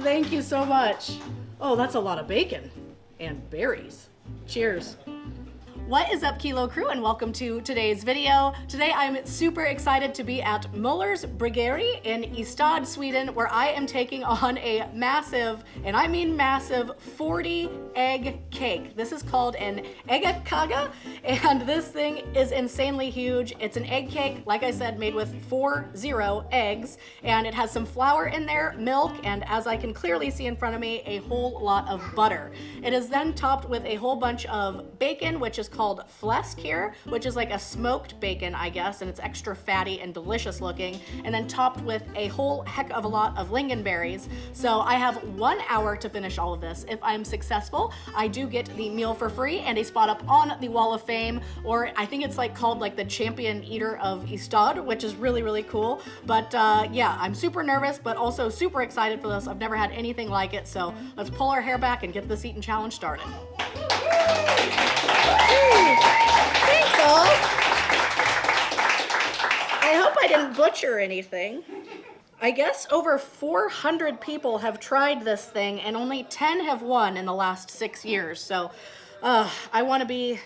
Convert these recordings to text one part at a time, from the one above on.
Thank you so much. Oh, that's a lot of bacon and berries. Cheers. What is up, Kilo Crew, and welcome to today's video. Today I'm super excited to be at Möller's Bryggeri in Ystad, Sweden, where I am taking on a massive, and I mean massive, 40 egg cake. This is called an Äggakaka, and this thing is insanely huge. It's an egg cake, like I said, made with 40 eggs, and it has some flour in there, milk, and as I can clearly see in front of me, a whole lot of butter. It is then topped with a whole bunch of bacon, which is called fläsk here, which is like a smoked bacon, I guess, and it's extra fatty and delicious looking, and then topped with a whole heck of a lot of lingonberries. So I have 1 hour to finish all of this. If I'm successful, I do get the meal for free and a spot up on the Wall of Fame, or I think it's like called like the champion Eater of Ystad, which is really, really cool. But yeah, I'm super nervous, but also super excited for this. I've never had anything like it, so let's pull our hair back and get this eating challenge started. Thanks all. I hope I didn't butcher anything. I guess over 400 people have tried this thing and only 10 have won in the last 6 years. So I want to be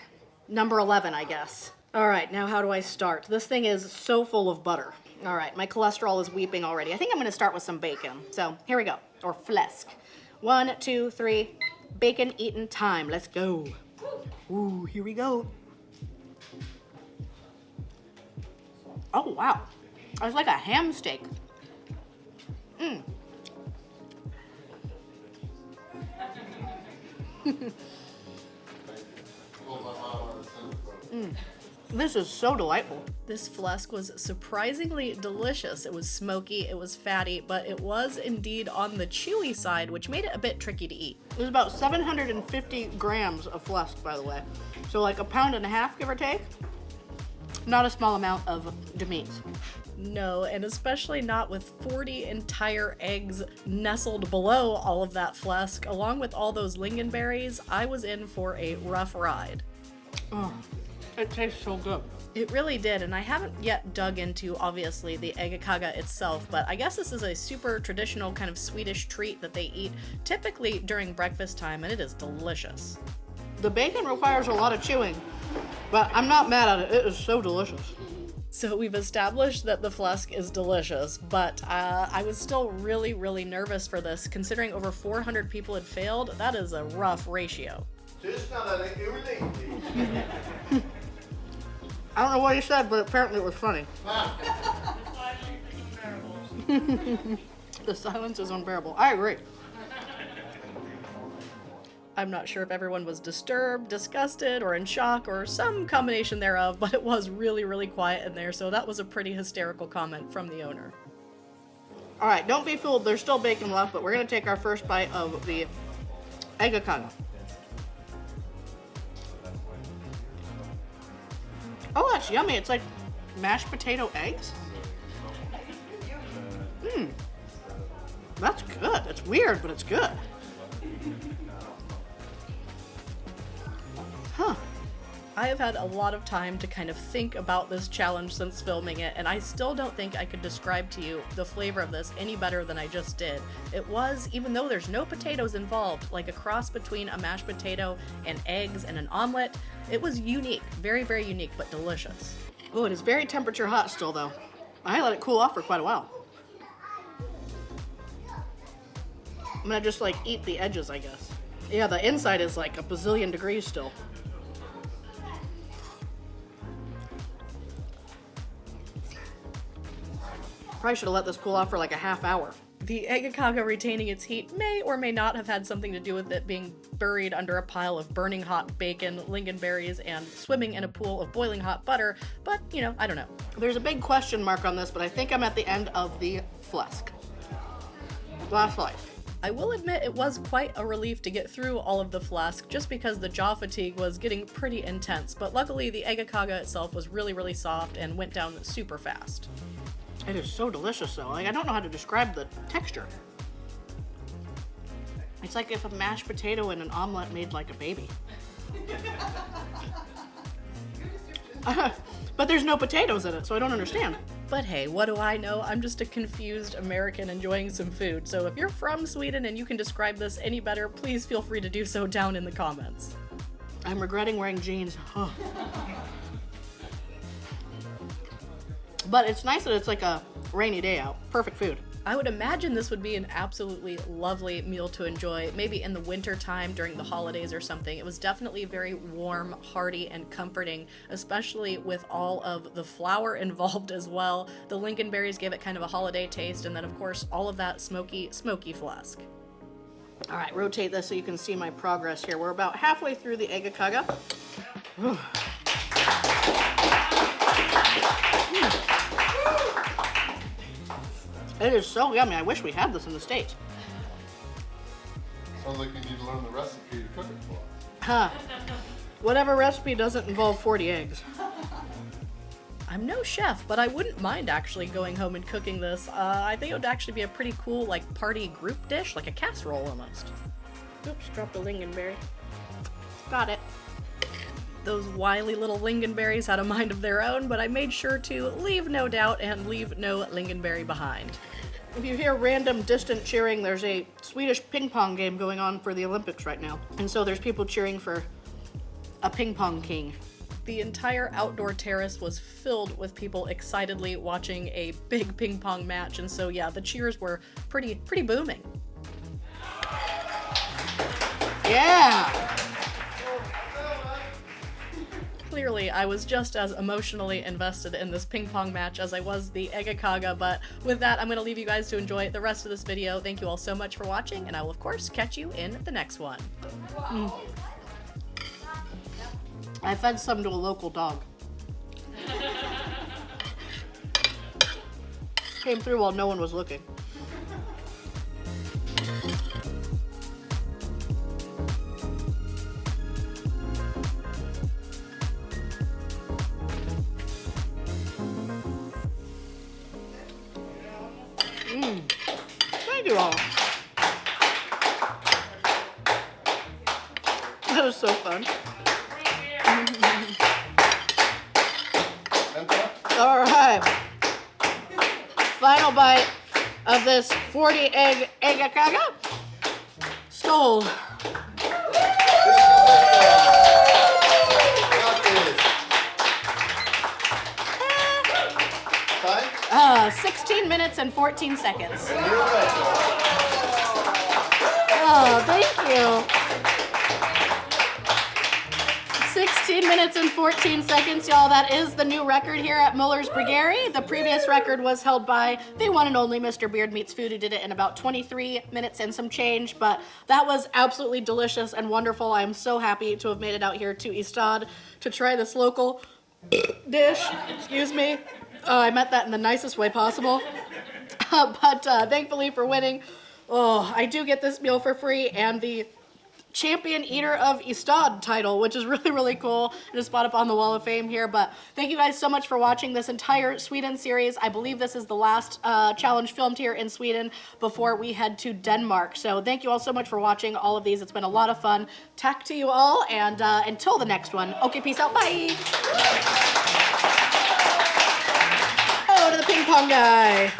number 11, I guess. All right, now how do I start? This thing is so full of butter. All right, my cholesterol is weeping already. I think I'm going to start with some bacon. So here we go, or fläsk. 1, 2, 3, bacon eating time. Let's go. Ooh, here we go. Oh, wow. It's like a ham steak. Mm. This is so delightful. This fläsk was surprisingly delicious. It was smoky, it was fatty, but it was indeed on the chewy side, which made it a bit tricky to eat. It was about 750 grams of fläsk, by the way. So like 1.5 pounds, give or take. Not a small amount of the meat. No, and especially not with 40 entire eggs nestled below all of that fläsk, along with all those lingonberries. I was in for a rough ride. Oh. It tastes so good. It really did, and I haven't yet dug into, obviously, the Äggakaka itself, but I guess this is a super traditional kind of Swedish treat that they eat typically during breakfast time, and it is delicious. The bacon requires a lot of chewing, but I'm not mad at it. It is so delicious. So we've established that the fläsk is delicious, but I was still really, really nervous for this, considering over 400 people had failed. That is a rough ratio. I don't know what he said, but apparently it was funny. The silence is unbearable. I agree. I'm not sure if everyone was disturbed, disgusted, or in shock, or some combination thereof, but it was really, really quiet in there, so that was a pretty hysterical comment from the owner. Alright, don't be fooled, there's still bacon left, but we're going to take our first bite of the Äggakaka. Oh, that's yummy. It's like mashed potato eggs. Mmm. That's good. It's weird, but it's good. Huh. I have had a lot of time to kind of think about this challenge since filming it, and I still don't think I could describe to you the flavor of this any better than I just did. It was, even though there's no potatoes involved, like a cross between a mashed potato and eggs and an omelet. It was unique, very, very unique, but delicious. Oh, it is very temperature hot still, though. I let it cool off for quite a while. I'm gonna just like eat the edges, I guess. Yeah, the inside is like a bazillion degrees still. Probably should have let this cool off for like a half hour. The Äggakaka retaining its heat may or may not have had something to do with it being buried under a pile of burning hot bacon, lingonberries, and swimming in a pool of boiling hot butter, but, you know, I don't know. There's a big question mark on this, but I think I'm at the end of the fläsk. Last slice. I will admit it was quite a relief to get through all of the fläsk, just because the jaw fatigue was getting pretty intense, but luckily the Äggakaka itself was really, really soft and went down super fast. It is so delicious though. Like, I don't know how to describe the texture. It's like if a mashed potato and an omelet made like a baby. But there's no potatoes in it, so I don't understand. But hey, what do I know? I'm just a confused American enjoying some food. So if you're from Sweden and you can describe this any better, please feel free to do so down in the comments. I'm regretting wearing jeans. Huh. But it's nice that it's like a rainy day out. Perfect food. I would imagine this would be an absolutely lovely meal to enjoy, maybe in the winter time during the holidays or something. It was definitely very warm, hearty, and comforting, especially with all of the flour involved as well. The lingonberries gave it kind of a holiday taste, and then of course all of that smoky flask. All right, rotate this so you can see my progress here. We're about halfway through the Äggakaka. It is so yummy. I wish we had this in the States. Sounds like you need to learn the recipe to cook it for. Huh. Whatever recipe doesn't involve 40 eggs. I'm no chef, but I wouldn't mind actually going home and cooking this. I think it would actually be a pretty cool, like, party group dish, like a casserole almost. Oops, dropped a lingonberry. Got it. Those wily little lingonberries had a mind of their own, but I made sure to leave no doubt and leave no lingonberry behind. If you hear random distant cheering, there's a Swedish ping pong game going on for the Olympics right now. And so there's people cheering for a ping pong king. The entire outdoor terrace was filled with people excitedly watching a big ping pong match, and so yeah, the cheers were pretty booming. Yeah! Clearly, I was just as emotionally invested in this ping pong match as I was the Äggakaka, but with that, I'm going to leave you guys to enjoy the rest of this video. Thank you all so much for watching, and I will, of course, catch you in the next one. I fed some to a local dog. Came through while no one was looking. Thank you all. That was so fun. All right. Final bite of this 40 egg Äggakaka. Skål. 16 minutes and 14 seconds. Oh, thank you. 16 minutes and 14 seconds, y'all. That is the new record here at Möller's Bryggeri. The previous record was held by the one and only Mr. Beard Meats Food, who did it in about 23 minutes and some change, but that was absolutely delicious and wonderful. I am so happy to have made it out here to Ystad to try this local dish. Excuse me. I meant that in the nicest way possible. But thankfully for winning, I do get this meal for free and the champion Eater of Ystad title, which is really cool. It is spot up on the wall of fame here. But thank you guys so much for watching this entire Sweden series. I believe this is the last challenge filmed here in Sweden before we head to Denmark. So thank you all so much for watching all of these. It's been a lot of fun. Tack to you all, and until the next one, okay, peace out, bye. To the ping pong guy.